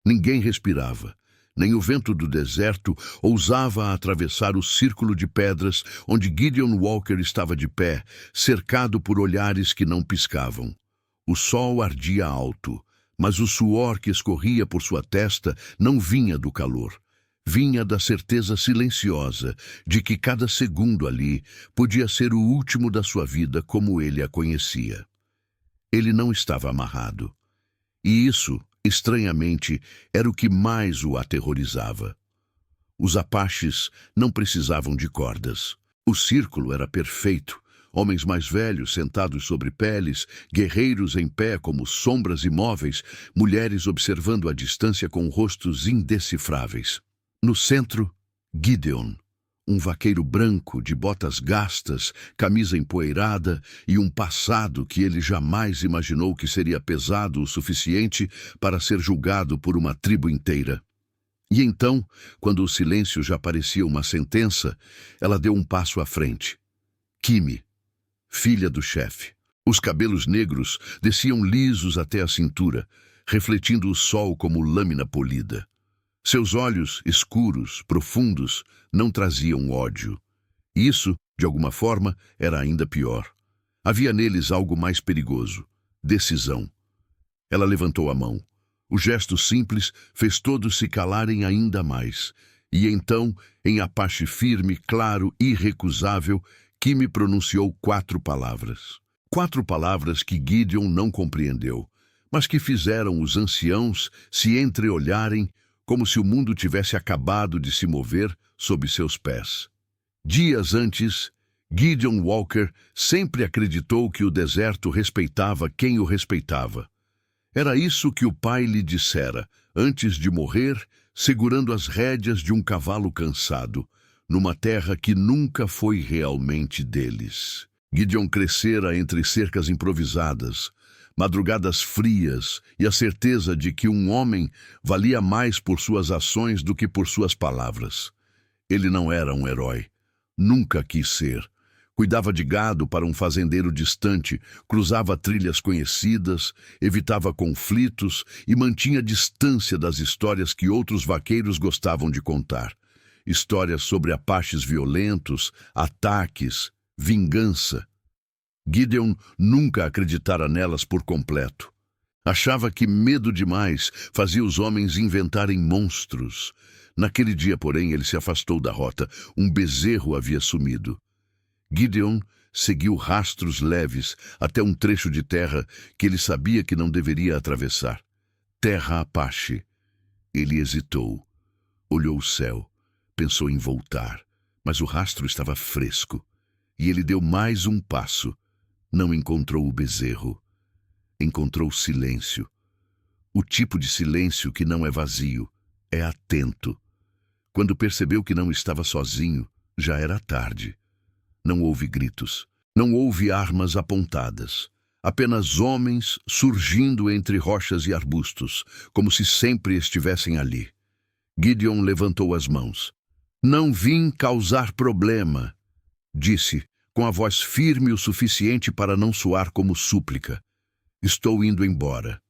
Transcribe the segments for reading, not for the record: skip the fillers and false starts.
Ninguém respirava. Nem o vento do deserto ousava atravessar o círculo de pedras onde Gideon Walker estava de pé, cercado por olhares que não piscavam. O sol ardia alto, mas o suor que escorria por sua testa não vinha do calor. Vinha da certeza silenciosa de que cada segundo ali podia ser o último da sua vida como ele a conhecia. Ele não estava amarrado. E isso, estranhamente, era o que mais o aterrorizava. Os apaches não precisavam de cordas. O círculo era perfeito. Homens mais velhos sentados sobre peles, guerreiros em pé como sombras imóveis, mulheres observando à distância com rostos indecifráveis. No centro, Gideon, um vaqueiro branco de botas gastas, camisa empoeirada e um passado que ele jamais imaginou que seria pesado o suficiente para ser julgado por uma tribo inteira. E então, quando o silêncio já parecia uma sentença, ela deu um passo à frente. Kimi, filha do chefe. Os cabelos negros desciam lisos até a cintura, refletindo o sol como lâmina polida. Seus olhos, escuros, profundos, não traziam ódio. Isso, de alguma forma, era ainda pior. Havia neles algo mais perigoso: decisão. Ela levantou a mão. O gesto simples fez todos se calarem ainda mais. E então, em apache firme, claro, irrecusável, Kimi pronunciou 4 palavras. 4 palavras que Gideon não compreendeu, mas que fizeram os anciãos se entreolharem como se o mundo tivesse acabado de se mover sob seus pés. Dias antes, Gideon Walker sempre acreditou que o deserto respeitava quem o respeitava. Era isso que o pai lhe dissera, antes de morrer, segurando as rédeas de um cavalo cansado, numa terra que nunca foi realmente deles. Gideon crescera entre cercas improvisadas, madrugadas frias e a certeza de que um homem valia mais por suas ações do que por suas palavras. Ele não era um herói. Nunca quis ser. Cuidava de gado para um fazendeiro distante, cruzava trilhas conhecidas, evitava conflitos e mantinha distância das histórias que outros vaqueiros gostavam de contar. Histórias sobre apaches violentos, ataques, vingança. Gideon nunca acreditara nelas por completo. Achava que medo demais fazia os homens inventarem monstros. Naquele dia, porém, ele se afastou da rota. Um bezerro havia sumido. Gideon seguiu rastros leves até um trecho de terra que ele sabia que não deveria atravessar. Terra apache. Ele hesitou. Olhou o céu. Pensou em voltar. Mas o rastro estava fresco. E ele deu mais um passo. Não encontrou o bezerro. Encontrou silêncio. O tipo de silêncio que não é vazio, é atento. Quando percebeu que não estava sozinho, já era tarde. Não houve gritos. Não houve armas apontadas. Apenas homens surgindo entre rochas e arbustos, como se sempre estivessem ali. Gideon levantou as mãos. "Não vim causar problema", disse, com a voz firme o suficiente para não soar como súplica. "Estou indo embora."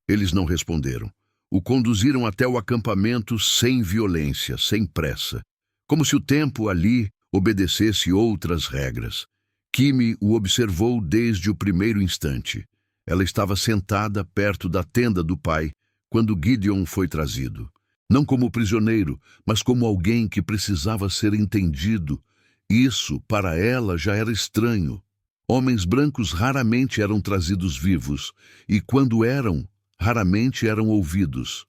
Eles não responderam. O conduziram até o acampamento sem violência, sem pressa, como se o tempo ali obedecesse outras regras. Kimi o observou desde o primeiro instante. Ela estava sentada perto da tenda do pai quando Gideon foi trazido. Não como prisioneiro, mas como alguém que precisava ser entendido. Isso, para ela, já era estranho. Homens brancos raramente eram trazidos vivos, e quando eram, raramente eram ouvidos.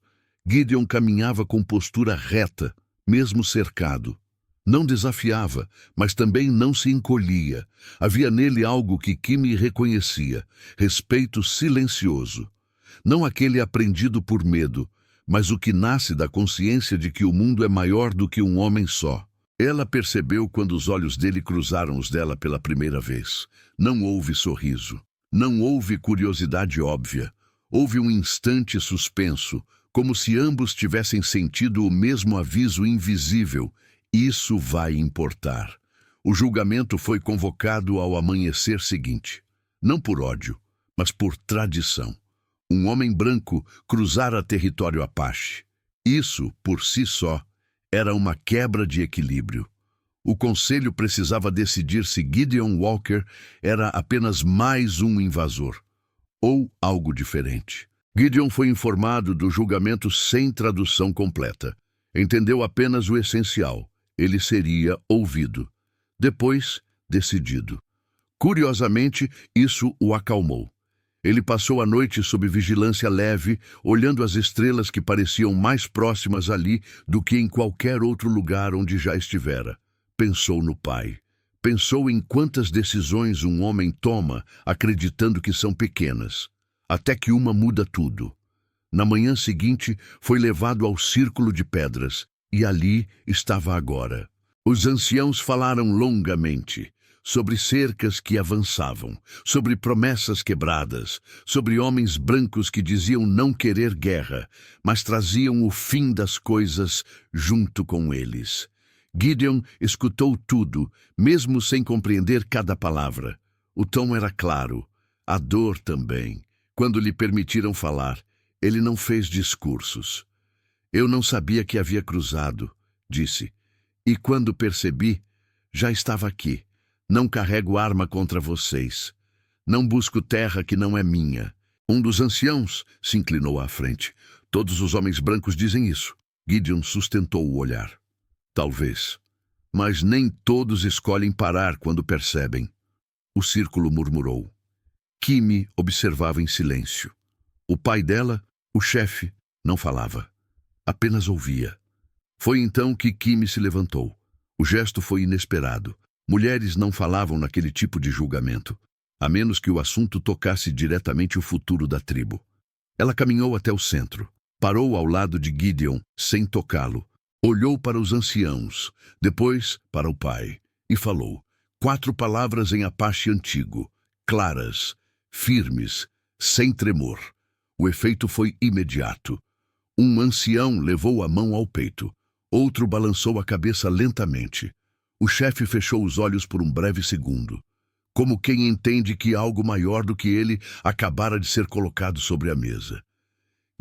Gideon caminhava com postura reta, mesmo cercado. Não desafiava, mas também não se encolhia. Havia nele algo que Kimi reconhecia, respeito silencioso. Não aquele aprendido por medo, mas o que nasce da consciência de que o mundo é maior do que um homem só. Ela percebeu quando os olhos dele cruzaram os dela pela primeira vez. Não houve sorriso. Não houve curiosidade óbvia. Houve um instante suspenso, como se ambos tivessem sentido o mesmo aviso invisível. Isso vai importar. O julgamento foi convocado ao amanhecer seguinte. Não por ódio, mas por tradição. Um homem branco cruzara território Apache. Isso, por si só, era uma quebra de equilíbrio. O conselho precisava decidir se Gideon Walker era apenas mais um invasor ou algo diferente. Gideon foi informado do julgamento sem tradução completa. Entendeu apenas o essencial. Ele seria ouvido. Depois, decidido. Curiosamente, isso o acalmou. Ele passou a noite sob vigilância leve, olhando as estrelas que pareciam mais próximas ali do que em qualquer outro lugar onde já estivera. Pensou no pai. Pensou em quantas decisões um homem toma acreditando que são pequenas, até que uma muda tudo. Na manhã seguinte, foi levado ao círculo de pedras, e ali estava agora. Os anciãos falaram longamente sobre cercas que avançavam, sobre promessas quebradas, sobre homens brancos que diziam não querer guerra, mas traziam o fim das coisas junto com eles. Gideon escutou tudo, mesmo sem compreender cada palavra. O tom era claro, a dor também. Quando lhe permitiram falar, ele não fez discursos. Eu não sabia que havia cruzado, disse. E quando percebi, já estava aqui. Não carrego arma contra vocês. Não busco terra que não é minha. Um dos anciãos se inclinou à frente. Todos os homens brancos dizem isso. Gideon sustentou o olhar. Talvez. Mas nem todos escolhem parar quando percebem. O círculo murmurou. Kimi observava em silêncio. O pai dela, o chefe, não falava. Apenas ouvia. Foi então que Kimi se levantou. O gesto foi inesperado. Mulheres não falavam naquele tipo de julgamento, a menos que o assunto tocasse diretamente o futuro da tribo. Ela caminhou até o centro, parou ao lado de Gideon, sem tocá-lo, olhou para os anciãos, depois para o pai, e falou 4 palavras em Apache antigo, claras, firmes, sem tremor. O efeito foi imediato. Um ancião levou a mão ao peito, outro balançou a cabeça lentamente. O chefe fechou os olhos por um breve segundo, como quem entende que algo maior do que ele acabara de ser colocado sobre a mesa.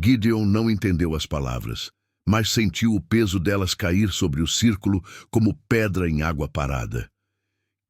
Gideon não entendeu as palavras, mas sentiu o peso delas cair sobre o círculo como pedra em água parada.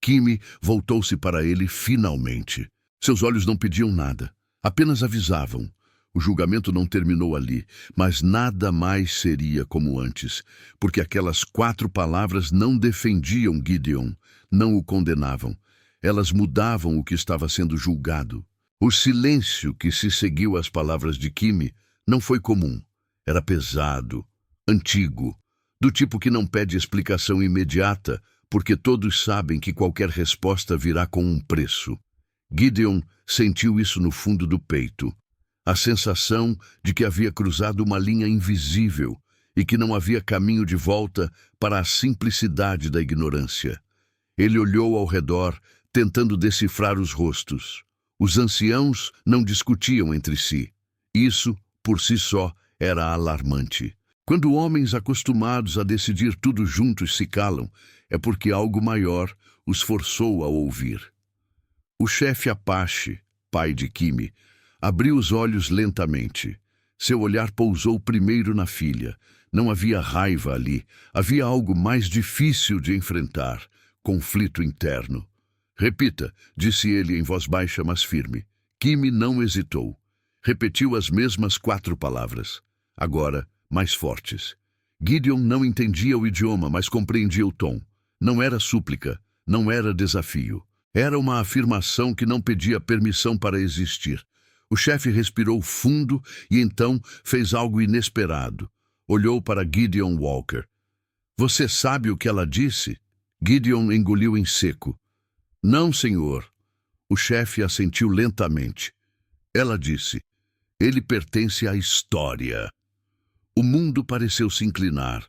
Kimi voltou-se para ele finalmente. Seus olhos não pediam nada, apenas avisavam. O julgamento não terminou ali, mas nada mais seria como antes, porque aquelas 4 palavras não defendiam Gideon, não o condenavam. Elas mudavam o que estava sendo julgado. O silêncio que se seguiu às palavras de Kimi não foi comum. Era pesado, antigo, do tipo que não pede explicação imediata, porque todos sabem que qualquer resposta virá com um preço. Gideon sentiu isso no fundo do peito. A sensação de que havia cruzado uma linha invisível e que não havia caminho de volta para a simplicidade da ignorância. Ele olhou ao redor, tentando decifrar os rostos. Os anciãos não discutiam entre si. Isso, por si só, era alarmante. Quando homens acostumados a decidir tudo juntos se calam, é porque algo maior os forçou a ouvir. O chefe Apache, pai de Kimi, abriu os olhos lentamente. Seu olhar pousou primeiro na filha. Não havia raiva ali. Havia algo mais difícil de enfrentar. Conflito interno. Repita, disse ele em voz baixa, mas firme. Kimi não hesitou. Repetiu as mesmas 4 palavras. Agora, mais fortes. Gideon não entendia o idioma, mas compreendia o tom. Não era súplica, não era desafio. Era uma afirmação que não pedia permissão para existir. O chefe respirou fundo e então fez algo inesperado. Olhou para Gideon Walker. Você sabe o que ela disse? Gideon engoliu em seco. Não, senhor. O chefe assentiu lentamente. Ela disse, ele pertence à história. O mundo pareceu se inclinar.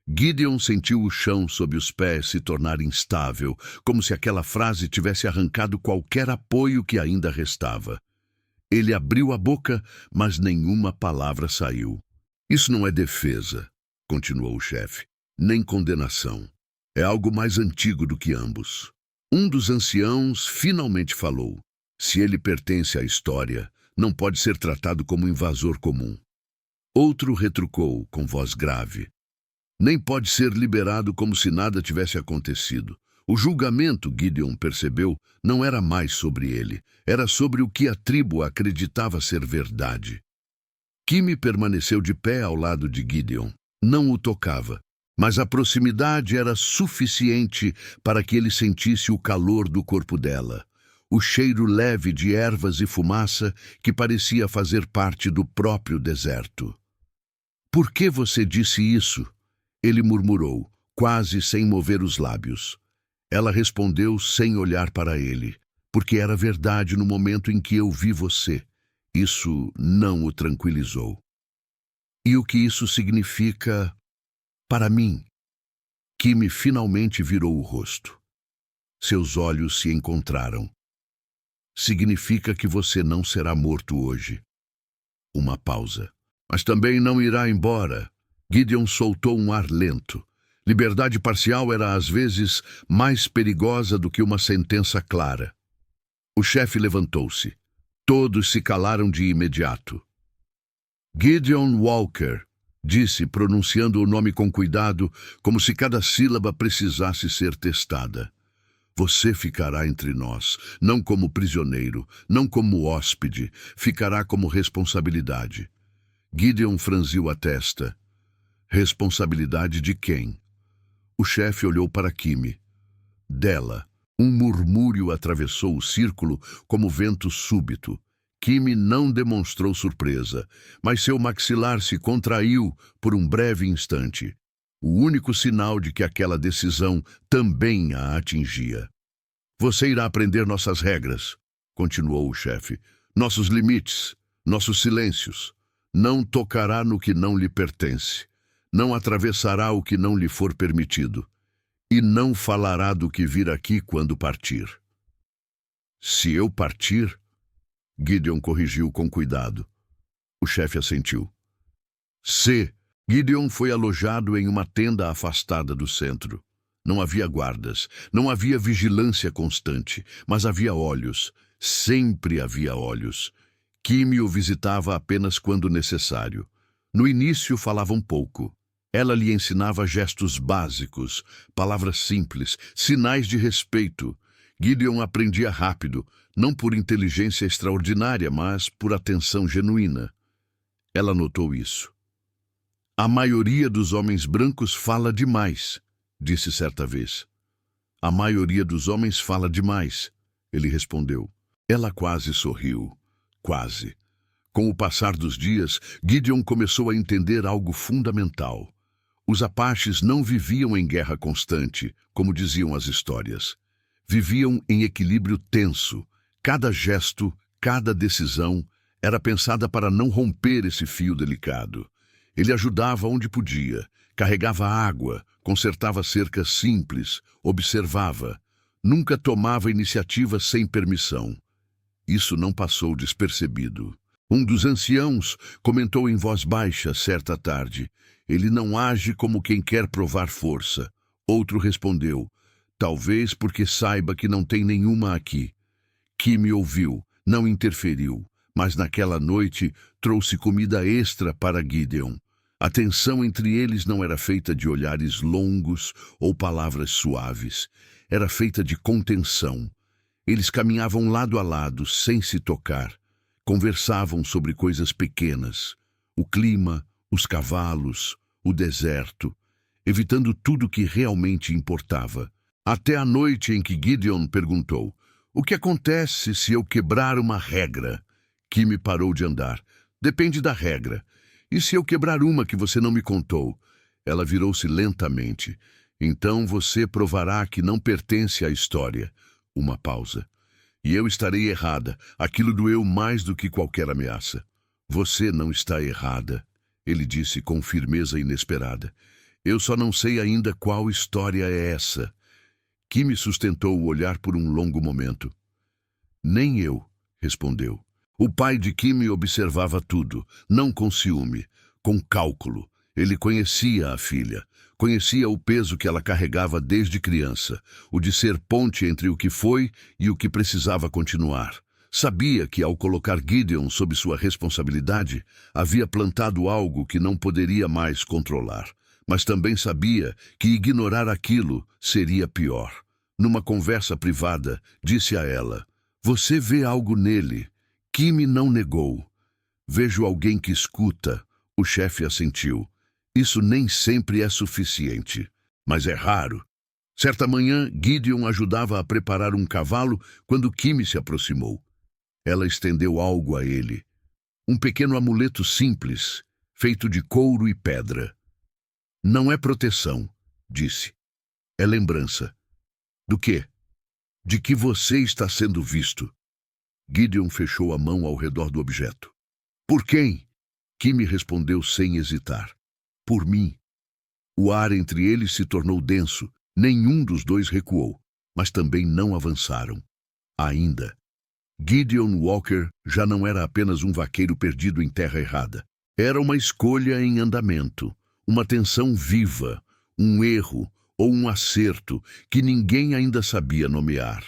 Gideon sentiu o chão sob os pés se tornar instável, como se aquela frase tivesse arrancado qualquer apoio que ainda restava. Ele abriu a boca, mas nenhuma palavra saiu. Isso não é defesa, continuou o chefe, nem condenação. É algo mais antigo do que ambos. Um dos anciãos finalmente falou. Se ele pertence à história, não pode ser tratado como invasor comum. Outro retrucou, com voz grave. Nem pode ser liberado como se nada tivesse acontecido. O julgamento, Gideon percebeu, não era mais sobre ele. Era sobre o que a tribo acreditava ser verdade. Kimi permaneceu de pé ao lado de Gideon. Não o tocava, mas a proximidade era suficiente para que ele sentisse o calor do corpo dela. O cheiro leve de ervas e fumaça que parecia fazer parte do próprio deserto. "Por que você disse isso?" Ele murmurou, quase sem mover os lábios. Ela respondeu sem olhar para ele. "Porque era verdade no momento em que eu vi você." Isso não o tranquilizou. "E o que isso significa para mim?" Kimi finalmente virou o rosto. Seus olhos se encontraram. "Significa que você não será morto hoje." Uma pausa. "Mas também não irá embora." Gideon soltou um ar lento. Liberdade parcial era às vezes mais perigosa do que uma sentença clara. O chefe levantou-se. Todos se calaram de imediato. "Gideon Walker", disse, pronunciando o nome com cuidado, como se cada sílaba precisasse ser testada. "Você ficará entre nós, não como prisioneiro, não como hóspede, ficará como responsabilidade." Gideon franziu a testa. "Responsabilidade de quem?" O chefe olhou para Kimi. "Dela." Um murmúrio atravessou o círculo como vento súbito. Kimi não demonstrou surpresa, mas seu maxilar se contraiu por um breve instante. O único sinal de que aquela decisão também a atingia. "Você irá aprender nossas regras", continuou o chefe. "Nossos limites, nossos silêncios. Não tocará no que não lhe pertence. Não atravessará o que não lhe for permitido. E não falará do que vir aqui quando partir." "Se eu partir?" Gideon corrigiu com cuidado. O chefe assentiu. Gideon foi alojado em uma tenda afastada do centro. Não havia guardas, não havia vigilância constante, mas havia olhos. Sempre havia olhos. Kimi o visitava apenas quando necessário. No início falavam pouco. Ela lhe ensinava gestos básicos, palavras simples, sinais de respeito. Gideon aprendia rápido, não por inteligência extraordinária, mas por atenção genuína. Ela notou isso. "A maioria dos homens brancos fala demais", disse certa vez. "A maioria dos homens fala demais", ele respondeu. Ela quase sorriu. Quase. Com o passar dos dias, Gideon começou a entender algo fundamental. Os Apaches não viviam em guerra constante, como diziam as histórias. Viviam em equilíbrio tenso. Cada gesto, cada decisão era pensada para não romper esse fio delicado. Ele ajudava onde podia, carregava água, consertava cercas simples, observava. Nunca tomava iniciativa sem permissão. Isso não passou despercebido. Um dos anciãos comentou em voz baixa certa tarde: "Ele não age como quem quer provar força." Outro respondeu: "Talvez porque saiba que não tem nenhuma aqui." Kimi ouviu, não interferiu, mas naquela noite trouxe comida extra para Gideon. A tensão entre eles não era feita de olhares longos ou palavras suaves. Era feita de contenção. Eles caminhavam lado a lado, sem se tocar. Conversavam sobre coisas pequenas. O clima, os cavalos, o deserto, evitando tudo que realmente importava. Até a noite em que Gideon perguntou: "O que acontece se eu quebrar uma regra?" Kimi parou de andar. "Depende da regra. E se eu quebrar uma que você não me contou?" Ela virou-se lentamente. "Então você provará que não pertence à história." Uma pausa. "E eu estarei errada. Aquilo doeu mais do que qualquer ameaça." "Você não está errada", ele disse com firmeza inesperada. "Eu só não sei ainda qual história é essa." Kimi sustentou o olhar por um longo momento. "Nem eu", respondeu. O pai de Kimi observava tudo, não com ciúme, com cálculo. Ele conhecia a filha, conhecia o peso que ela carregava desde criança, o de ser ponte entre o que foi e o que precisava continuar. Sabia que, ao colocar Gideon sob sua responsabilidade, havia plantado algo que não poderia mais controlar. Mas também sabia que ignorar aquilo seria pior. Numa conversa privada, disse a ela: "Você vê algo nele." Kimi não negou. "Vejo alguém que escuta." O chefe assentiu. "Isso nem sempre é suficiente, mas é raro." Certa manhã, Gideon ajudava a preparar um cavalo quando Kimi se aproximou. Ela estendeu algo a ele. Um pequeno amuleto simples, feito de couro e pedra. "Não é proteção", disse. "É lembrança." "Do quê?" "De que você está sendo visto." Gideon fechou a mão ao redor do objeto. "Por quem?" Kimi respondeu sem hesitar. "Por mim." O ar entre eles se tornou denso. Nenhum dos dois recuou, mas também não avançaram. Ainda. Gideon Walker já não era apenas um vaqueiro perdido em terra errada. Era uma escolha em andamento, uma tensão viva, um erro ou um acerto que ninguém ainda sabia nomear.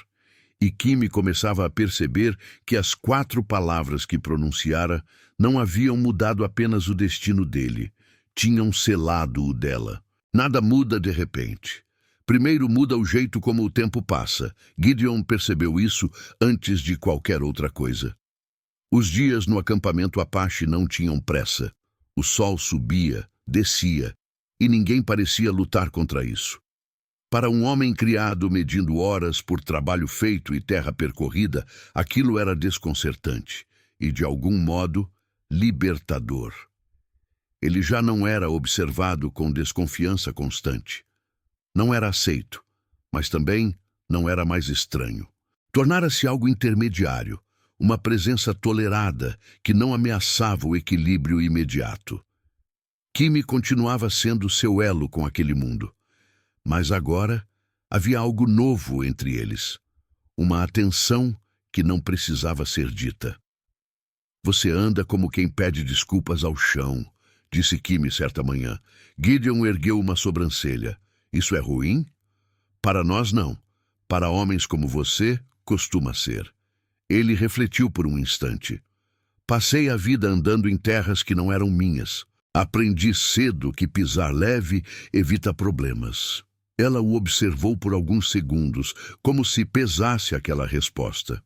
E Kimi começava a perceber que as 4 palavras que pronunciara não haviam mudado apenas o destino dele, tinham selado o dela. Nada muda de repente. Primeiro muda o jeito como o tempo passa. Gideon percebeu isso antes de qualquer outra coisa. Os dias no acampamento Apache não tinham pressa. O sol subia, descia, e ninguém parecia lutar contra isso. Para um homem criado medindo horas por trabalho feito e terra percorrida, aquilo era desconcertante e, de algum modo, libertador. Ele já não era observado com desconfiança constante. Não era aceito, mas também não era mais estranho. Tornara-se algo intermediário, uma presença tolerada que não ameaçava o equilíbrio imediato. Kimi continuava sendo seu elo com aquele mundo, mas agora havia algo novo entre eles, uma atenção que não precisava ser dita. "Você anda como quem pede desculpas ao chão", disse Kimi certa manhã. Gideon ergueu uma sobrancelha. "Isso é ruim?" "Para nós, não. Para homens como você, costuma ser." Ele refletiu por um instante. "Passei a vida andando em terras que não eram minhas. Aprendi cedo que pisar leve evita problemas." Ela o observou por alguns segundos, como se pesasse aquela resposta.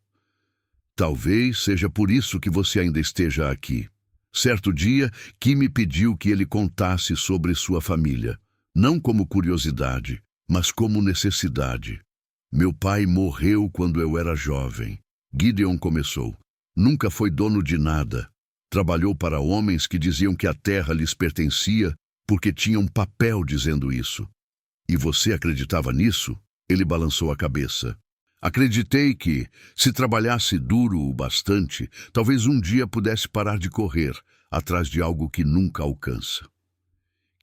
"Talvez seja por isso que você ainda esteja aqui." Certo dia, Kimi pediu que ele contasse sobre sua família. Não como curiosidade, mas como necessidade. "Meu pai morreu quando eu era jovem." Gideon começou. "Nunca foi dono de nada. Trabalhou para homens que diziam que a terra lhes pertencia porque tinham papel dizendo isso." "E você acreditava nisso?" Ele balançou a cabeça. "Acreditei que, se trabalhasse duro o bastante, talvez um dia pudesse parar de correr atrás de algo que nunca alcança."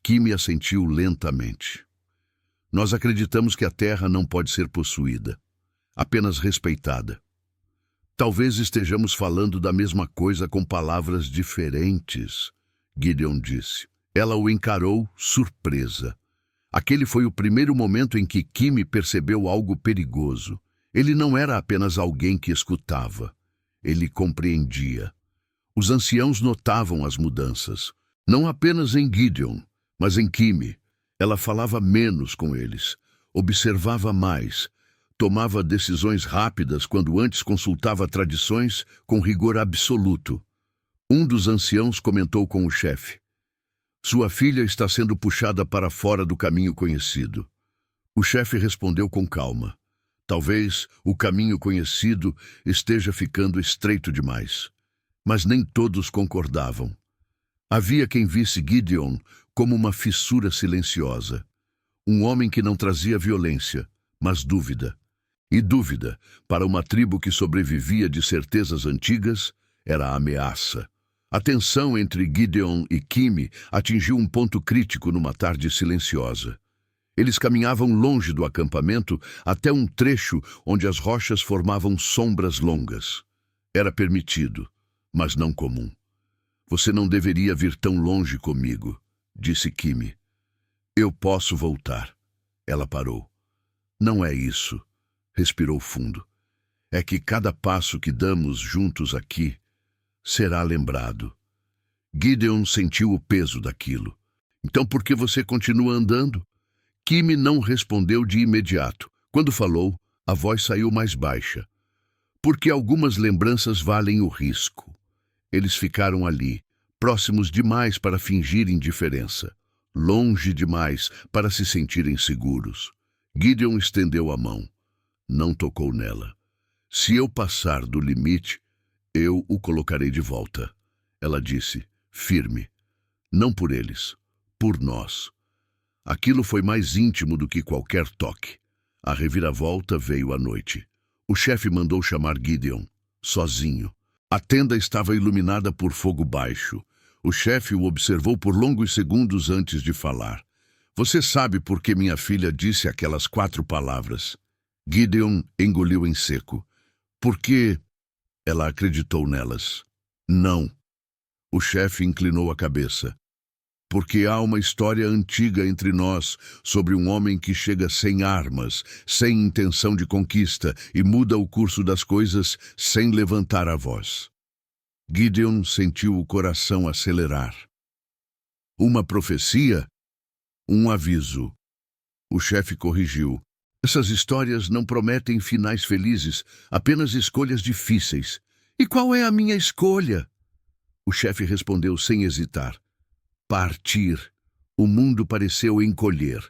Kimi assentiu lentamente. "Nós acreditamos que a terra não pode ser possuída, apenas respeitada." "Talvez estejamos falando da mesma coisa com palavras diferentes", Gideon disse. Ela o encarou, surpresa. Aquele foi o primeiro momento em que Kimi percebeu algo perigoso. Ele não era apenas alguém que escutava. Ele compreendia. Os anciãos notavam as mudanças, não apenas em Gideon, mas em Kimi. Ela falava menos com eles, observava mais, tomava decisões rápidas quando antes consultava tradições com rigor absoluto. Um dos anciãos comentou com o chefe: "Sua filha está sendo puxada para fora do caminho conhecido." O chefe respondeu com calma: "Talvez o caminho conhecido esteja ficando estreito demais." Mas nem todos concordavam. Havia quem visse Gideon como uma fissura silenciosa. Um homem que não trazia violência, mas dúvida. E dúvida, para uma tribo que sobrevivia de certezas antigas, era ameaça. A tensão entre Gideon e Kimi atingiu um ponto crítico numa tarde silenciosa. Eles caminhavam longe do acampamento até um trecho onde as rochas formavam sombras longas. Era permitido, mas não comum. "Você não deveria vir tão longe comigo", disse Kimi. "Eu posso voltar." Ela parou. "Não é isso." Respirou fundo. é que cada passo que damos juntos aqui será lembrado. Gideon sentiu o peso daquilo. Então por que você continua andando? Kimi não respondeu de imediato. Quando falou, a voz saiu mais baixa. Porque algumas lembranças valem o risco. Eles ficaram ali, próximos demais para fingir indiferença, longe demais para se sentirem seguros. Gideon estendeu a mão. Não tocou nela. Se eu passar do limite, eu o colocarei de volta. Ela disse, firme. Não por eles, por nós. Aquilo foi mais íntimo do que qualquer toque. A reviravolta veio à noite. O chefe mandou chamar Gideon, sozinho. A tenda estava iluminada por fogo baixo. O chefe o observou por longos segundos antes de falar. Você sabe por que minha filha disse aquelas 4 palavras? Gideon engoliu em seco. Porque ela acreditou nelas. Não. O chefe inclinou a cabeça. Porque há uma história antiga entre nós sobre um homem que chega sem armas, sem intenção de conquista e muda o curso das coisas sem levantar a voz. Gideon sentiu o coração acelerar. Uma profecia? Um aviso. O chefe corrigiu. Essas histórias não prometem finais felizes, apenas escolhas difíceis. E qual é a minha escolha? O chefe respondeu sem hesitar. Partir. O mundo pareceu encolher.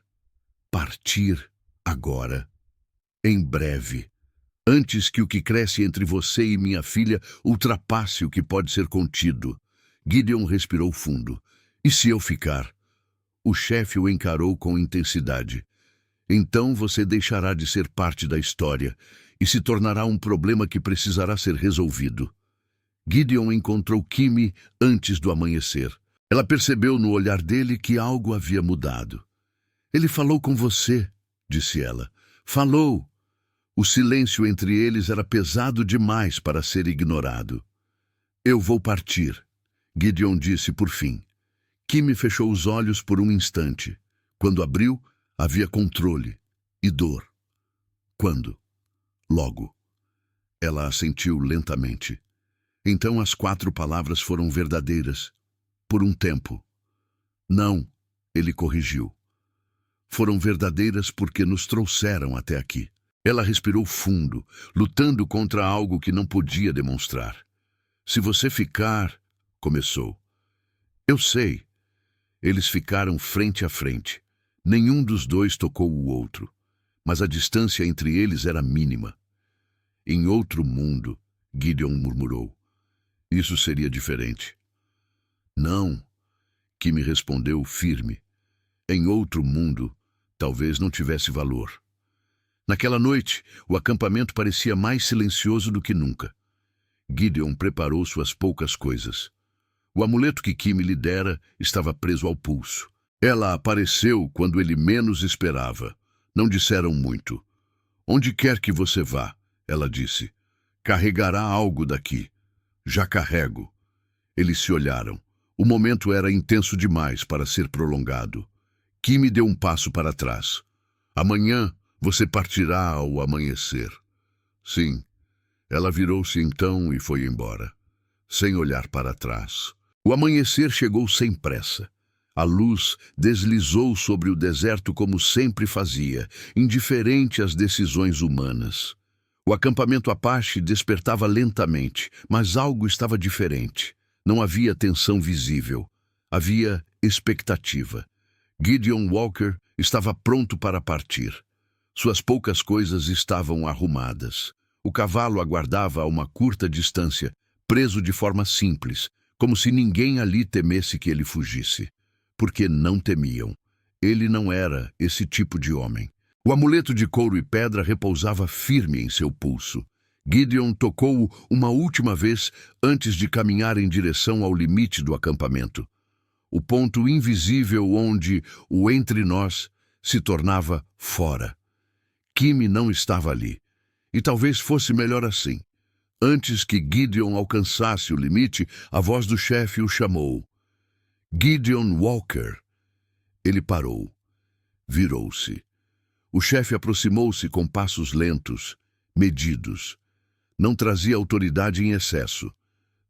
Partir agora. Em breve. Antes que o que cresce entre você e minha filha ultrapasse o que pode ser contido. Gideon respirou fundo. E se eu ficar? O chefe o encarou com intensidade. Então você deixará de ser parte da história e se tornará um problema que precisará ser resolvido. Gideon encontrou Kimi antes do amanhecer. Ela percebeu no olhar dele que algo havia mudado. Ele falou com você, disse ela. Falou. O silêncio entre eles era pesado demais para ser ignorado. Eu vou partir, Gideon disse por fim. Kimi fechou os olhos por um instante. Quando abriu, havia controle e dor. Quando? Logo. Ela assentiu lentamente. Então as 4 palavras foram verdadeiras. Por um tempo. Não, ele corrigiu. Foram verdadeiras porque nos trouxeram até aqui. Ela respirou fundo, lutando contra algo que não podia demonstrar. Se você ficar... Começou. Eu sei. Eles ficaram frente a frente. Nenhum dos dois tocou o outro. Mas a distância entre eles era mínima. Em outro mundo, Gideon murmurou. Isso seria diferente. Não, Kimi respondeu firme. Em outro mundo, talvez não tivesse valor. Naquela noite, o acampamento parecia mais silencioso do que nunca. Gideon preparou suas poucas coisas. O amuleto que Kimi lhe dera estava preso ao pulso. Ela apareceu quando ele menos esperava. Não disseram muito. Onde quer que você vá, ela disse. Carregará algo daqui. Já carrego. Eles se olharam. O momento era intenso demais para ser prolongado. Kimi deu um passo para trás. Amanhã você partirá ao amanhecer. Sim. Ela virou-se então e foi embora, sem olhar para trás. O amanhecer chegou sem pressa. A luz deslizou sobre o deserto como sempre fazia, indiferente às decisões humanas. O acampamento Apache despertava lentamente, mas algo estava diferente. Não havia tensão visível. Havia expectativa. Gideon Walker estava pronto para partir. Suas poucas coisas estavam arrumadas. O cavalo aguardava a uma curta distância, preso de forma simples, como se ninguém ali temesse que ele fugisse. Porque não temiam. Ele não era esse tipo de homem. O amuleto de couro e pedra repousava firme em seu pulso. Gideon tocou-o uma última vez antes de caminhar em direção ao limite do acampamento. O ponto invisível onde o entre nós se tornava fora. Kimi não estava ali. E talvez fosse melhor assim. Antes que Gideon alcançasse o limite, a voz do chefe o chamou. Gideon Walker. Ele parou. Virou-se. O chefe aproximou-se com passos lentos, medidos. Não trazia autoridade em excesso.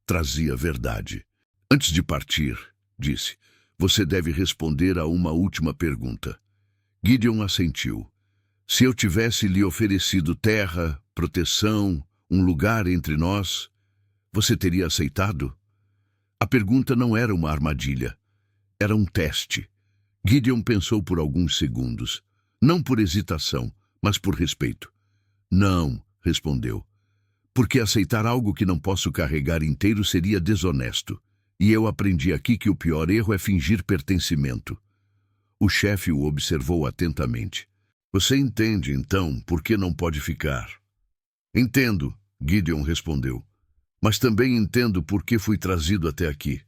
Trazia verdade. Antes de partir, disse, você deve responder a uma última pergunta. Gideon assentiu. Se eu tivesse lhe oferecido terra, proteção, um lugar entre nós, você teria aceitado? A pergunta não era uma armadilha. Era um teste. Gideon pensou por alguns segundos. Não por hesitação, mas por respeito. Não, respondeu. Porque aceitar algo que não posso carregar inteiro seria desonesto. E eu aprendi aqui que o pior erro é fingir pertencimento. O chefe o observou atentamente. Você entende, então, por que não pode ficar? Entendo, Gideon respondeu. Mas também entendo por que fui trazido até aqui.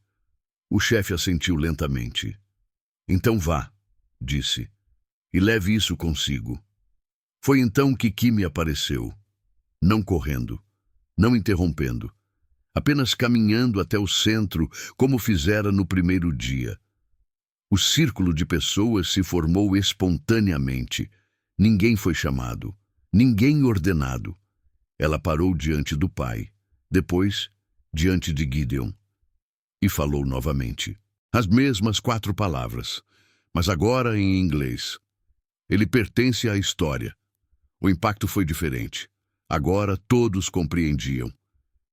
O chefe assentiu lentamente. Então vá, disse, e leve isso consigo. Foi então que Kimi apareceu. Não correndo, não interrompendo, apenas caminhando até o centro, como fizera no primeiro dia. O círculo de pessoas se formou espontaneamente. Ninguém foi chamado, ninguém ordenado. Ela parou diante do pai, depois diante de Gideon, e falou novamente. As mesmas 4 palavras, mas agora em inglês. Ele pertence à história. O impacto foi diferente. Agora todos compreendiam.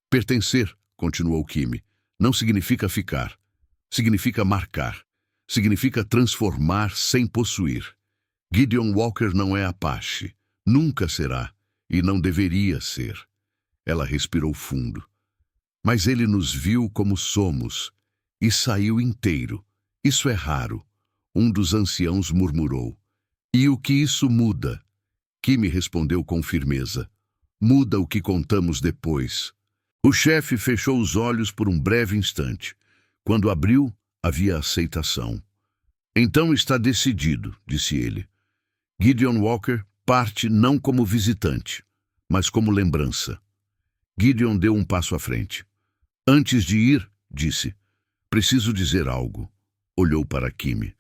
Pertencer, continuou Kimi, não significa ficar. Significa marcar. Significa transformar sem possuir. Gideon Walker não é Apache. Nunca será. E não deveria ser. Ela respirou fundo. Mas ele nos viu como somos. E saiu inteiro. Isso é raro. Um dos anciãos murmurou. E o que isso muda? Kimi respondeu com firmeza. Muda o que contamos depois. O chefe fechou os olhos por um breve instante. Quando abriu, havia aceitação. Então está decidido, disse ele. Gideon Walker parte não como visitante, mas como lembrança. Gideon deu um passo à frente. Antes de ir, disse, preciso dizer algo. Olhou para Kimi.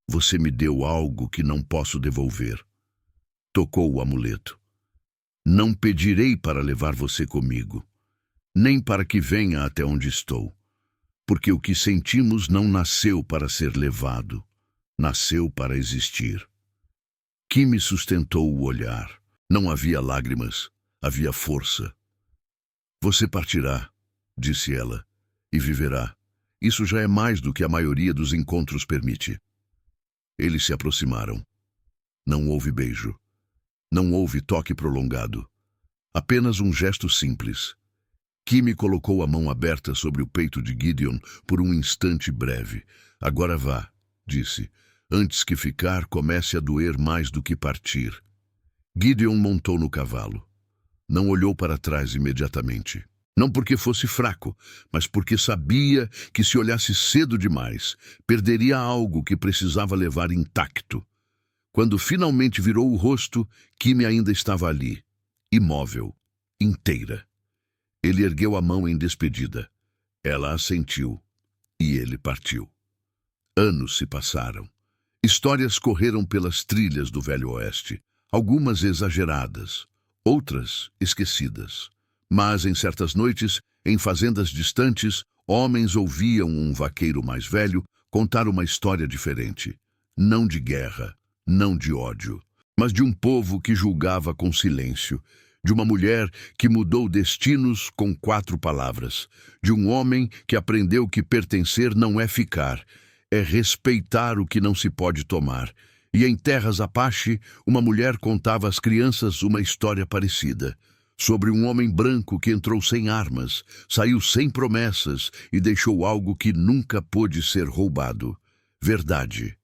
Você me deu algo que não posso devolver. Tocou o amuleto. Não pedirei para levar você comigo, nem para que venha até onde estou, porque o que sentimos não nasceu para ser levado, nasceu para existir. Kimi sustentou o olhar. Não havia lágrimas, havia força. Você partirá, disse ela, e viverá. Isso já é mais do que a maioria dos encontros permite. Eles se aproximaram. Não houve beijo. Não houve toque prolongado. Apenas um gesto simples. Kimi colocou a mão aberta sobre o peito de Gideon por um instante breve. Agora vá, disse. Antes que ficar comece a doer mais do que partir. Gideon montou no cavalo. Não olhou para trás imediatamente. Não porque fosse fraco, mas porque sabia que se olhasse cedo demais, perderia algo que precisava levar intacto. Quando finalmente virou o rosto, Kimi ainda estava ali, imóvel, inteira. Ele ergueu a mão em despedida. Ela assentiu, e ele partiu. Anos se passaram. Histórias correram pelas trilhas do Velho Oeste, algumas exageradas, outras esquecidas. Mas, em certas noites, em fazendas distantes, homens ouviam um vaqueiro mais velho contar uma história diferente. Não de guerra, não de ódio, mas de um povo que julgava com silêncio, de uma mulher que mudou destinos com 4 palavras, de um homem que aprendeu que pertencer não é ficar, é respeitar o que não se pode tomar. E em terras Apache, uma mulher contava às crianças uma história parecida, sobre um homem branco que entrou sem armas, saiu sem promessas e deixou algo que nunca pôde ser roubado. Verdade.